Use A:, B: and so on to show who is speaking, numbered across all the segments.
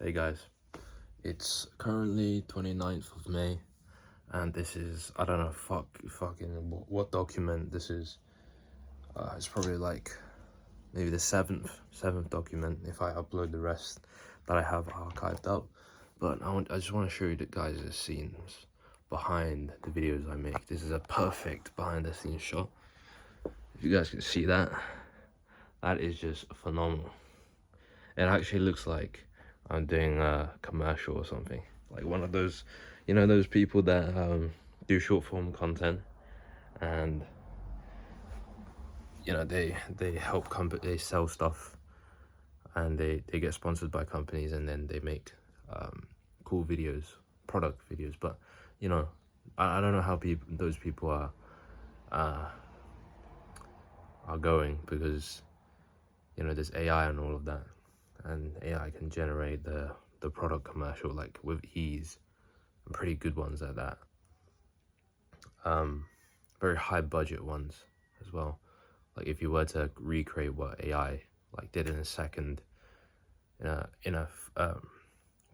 A: Hey guys, it's currently 29th of May, and this is, I don't know, fucking what document this is. It's probably like maybe the seventh document if I upload the rest that I have archived up. But I just want to show you the guys' scenes behind the videos I make. This is a perfect behind the scenes shot. If you guys can see that, that is just phenomenal. It actually looks like I'm doing a commercial or something, like one of those, you know, those people that do short form content, and you know they help they sell stuff, and they get sponsored by companies, and then they make cool videos, product videos. But you know, I don't know how those people are going, because you know there's AI and all of that, and AI can generate the product commercial like with ease, and pretty good ones at that. Very high budget ones as well. Like if you were to recreate what AI like did in a second in a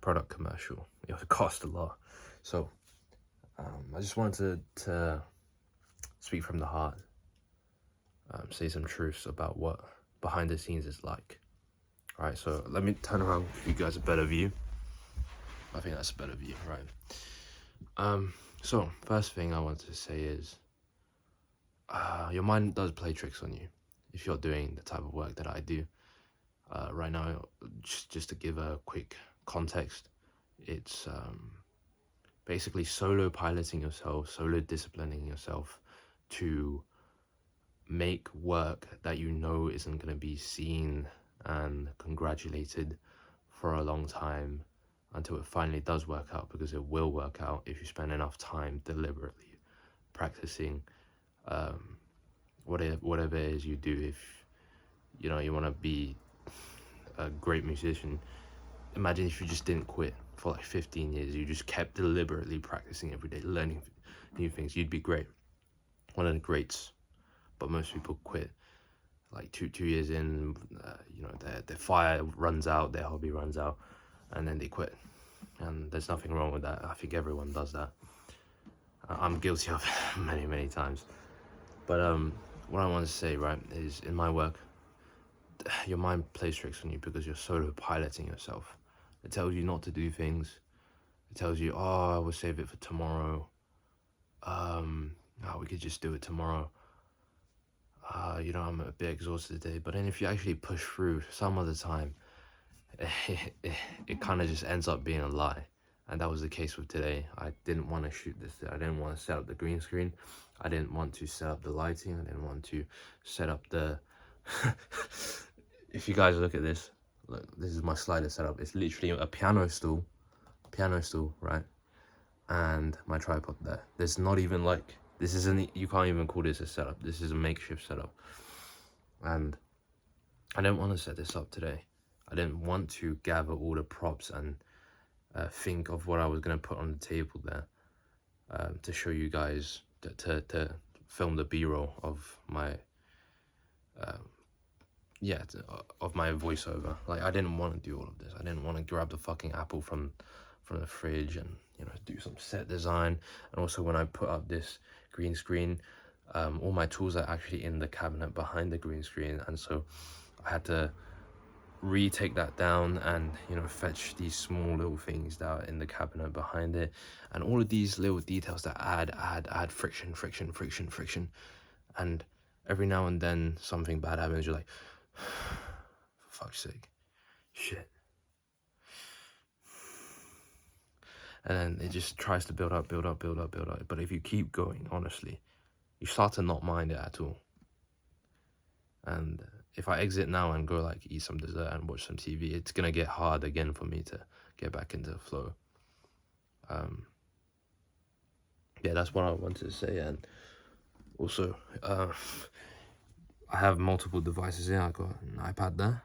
A: product commercial, it would cost a lot. So I just wanted to speak from the heart, say some truths about what behind the scenes is like. All right, so let me turn around, give you guys a better view. I think that's a better view, right? So first thing I want to say is your mind does play tricks on you if you're doing the type of work that I do. Right now, just to give a quick context, it's basically solo piloting yourself, solo disciplining yourself to make work that you know isn't going to be seen and congratulated for a long time until it finally does work out, because it will work out if you spend enough time deliberately practicing whatever it is you do. If you know you want to be a great musician, imagine if you just didn't quit for like 15 years, you just kept deliberately practicing every day, learning new things, you'd be great, one of the greats. But most people quit like two years in, you know, their fire runs out, their hobby runs out, and then they quit. And there's nothing wrong with that. I think everyone does that. I'm guilty of it many times. But what I want to say, right, is in my work, your mind plays tricks on you because you're solo piloting yourself. It tells you not to do things. It tells you, oh, I will save it for tomorrow. We could just do it tomorrow. You know, I'm a bit exhausted today. But then if you actually push through some of the time, it kind of just ends up being a lie. And that was the case with today. I didn't want to shoot this. I didn't want to set up the green screen. I didn't want to set up the lighting. I didn't want to set up the... If you guys look at this, look, this is my slider setup. It's literally a piano stool, right? And my tripod there. There's not even like, this isn't, you can't even call this a setup. This is a makeshift setup. And I didn't want to set this up today. I didn't want to gather all the props and think of what I was going to put on the table there to show you guys, to film the B-roll of my of my voiceover. Like, I didn't want to do all of this. I didn't want to grab the fucking apple from the fridge and, you know, do some set design. And also, when I put up this green screen, all my tools are actually in the cabinet behind the green screen, and so I had to retake that down and, you know, fetch these small little things that are in the cabinet behind it, and all of these little details that add friction, and every now and then something bad happens. You're like, for fuck's sake, shit. And then it just tries to build up. But if you keep going, honestly, you start to not mind it at all. And if I exit now and go like eat some dessert and watch some TV, it's gonna get hard again for me to get back into the flow. Yeah, that's what I wanted to say. And also, I have multiple devices here. I got an iPad there.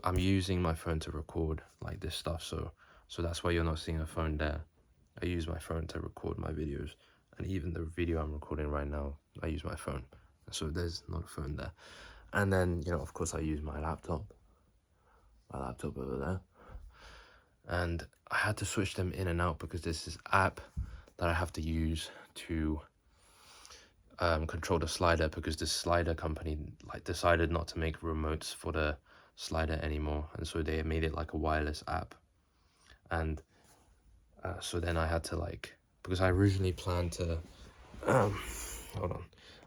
A: I'm using my phone to record like this stuff, so that's why you're not seeing a phone there. I use my phone to record my videos, and even the video I'm recording right now, I use my phone. So there's not a phone there. And then, you know, of course, I use my laptop over there. and I had to switch them in and out because there's this app that I have to use to control the slider, because the slider company like decided not to make remotes for the slider anymore, and so they made it like a wireless app. And so then I had to like, because I originally planned to hold on,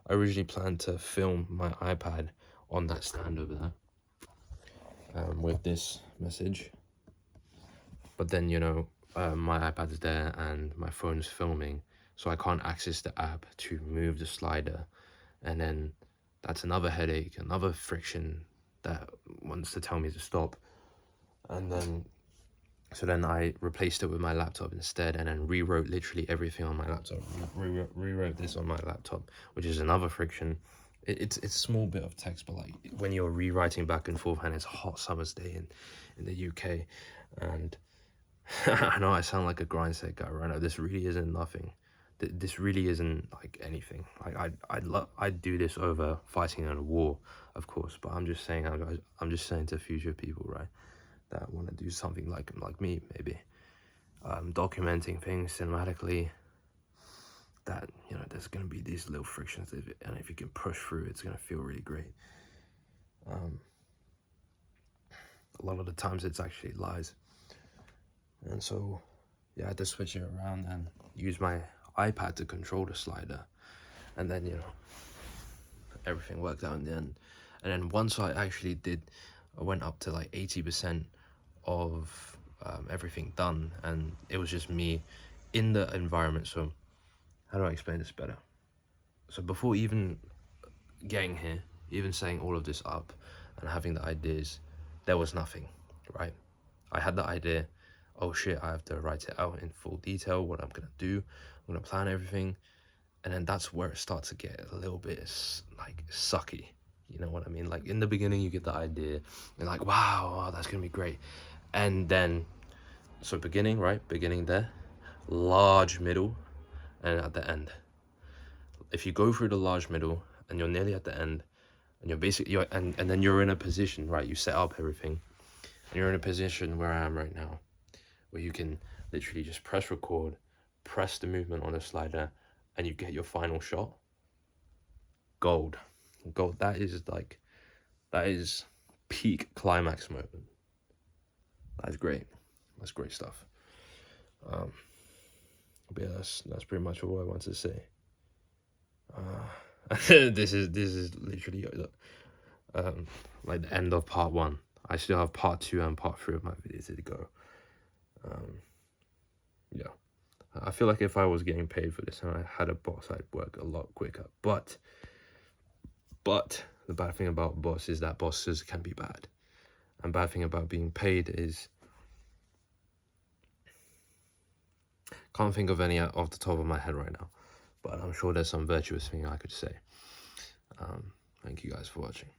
A: I originally planned to film my iPad on that stand over there with this message, but then my iPad's there and my phone's filming, so I can't access the app to move the slider, and then that's another headache, another friction that wants to tell me to stop. And then so then I replaced it with my laptop instead, and then rewrote literally everything on my laptop. Rewrote this on my laptop, which is another friction. It's a small bit of text, but like when you're rewriting back and forth, and it's a hot summer's day in the UK, and I know I sound like a grindset guy right now. This really isn't nothing. This really isn't like anything. Like I'd do this over fighting in a war, of course. But I'm just saying, I'm just saying to future people, right, that want to do something like me, maybe, documenting things cinematically. That there's gonna be these little frictions, and if you can push through, it's gonna feel really great. A lot of the times, it's actually lies. And so, yeah, I had to switch it around and use my iPad to control the slider. And then, everything worked out in the end. And then once I actually I went up to like 80% of everything done. And it was just me in the environment. So how do I explain this better? So before even getting here, even setting all of this up and having the ideas, there was nothing, right? I had the idea, oh shit, I have to write it out in full detail, what I'm gonna do, I'm gonna plan everything, and then that's where it starts to get a little bit like sucky, you know what I mean? Like in the beginning, you get the idea, you're like, wow, that's gonna be great, and then, so beginning, right, beginning there, large middle, and at the end. If you go through the large middle, and you're nearly at the end, and and then you're in a position, right, you set up everything, and you're in a position where I am right now, where you can literally just press record, press the movement on the slider, and you get your final shot. Gold. That is peak climax moment. That's great. That's great stuff. But yeah, that's pretty much all I want to say. This is literally like the end of part 1. I still have part 2 and part 3 of my videos to go. Yeah, I feel like if I was getting paid for this and I had a boss, I'd work a lot quicker. But the bad thing about boss is that bosses can be bad. And bad thing about being paid is, can't think of any off the top of my head right now, but I'm sure there's some virtuous thing I could say. Thank you guys for watching.